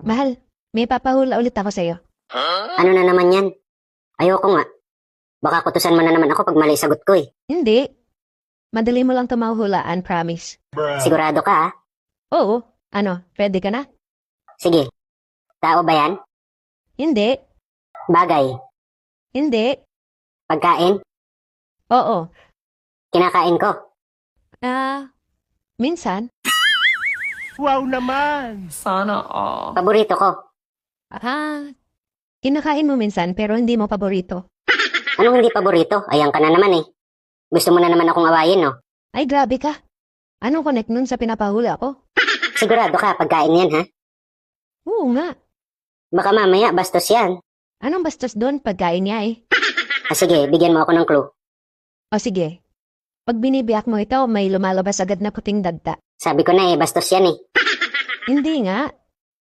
Mahal, may papahula ulit ako sa'yo. Ano na naman yan? Ayoko nga. Baka kutusan mo na naman ako pag mali sagot ko eh. Hindi. Madali mo lang ito mahuhulaan, promise. Sigurado ka ha? Oo. Ano, ready ka na? Sige. Tao ba yan? Hindi. Bagay? Hindi. Pagkain? Oo. Kinakain ko? Minsan. Wow naman! Sana all. Paborito ko? Kinakain mo minsan pero hindi mo paborito. Anong hindi paborito? Ayan ka na naman eh. Gusto mo na naman akong awayin no? Ay, grabe ka. Anong connect nun sa pinapahula ko? Sigurado ka pagkain yan ha? Oo nga. Baka mamaya bastos yan. Anong bastos doon pagkain niya eh? Sige, bigyan mo ako ng clue. O sige. Pag binibiyak mo ito, may lumalabas agad na puting dagta. Sabi ko na eh, bastos yan eh. Hindi nga.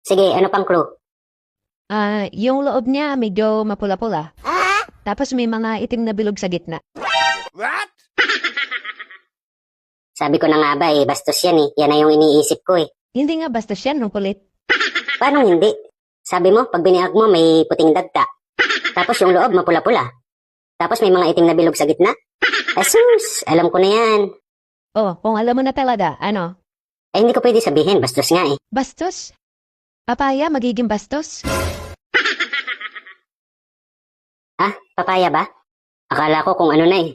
Sige, ano pang clue? Yung loob niya medyo mapula-pula. Tapos may mga itim na bilog sa gitna. What? Sabi ko na nga ba eh, bastos yan eh. Yan na yung iniisip ko eh. Hindi nga bastos yan, rupulit. Paano hindi? Sabi mo, pag biniag mo may puting dagta. Tapos yung loob mapula-pula. Tapos may mga itim na bilog sa gitna. Asus, alam ko na yan. Oh, kung alam mo na talaga, ano? Eh hindi ko pwede sabihin, bastos nga eh. Bastos? Papaya magiging bastos? Papaya ba? Akala ko kung ano na eh.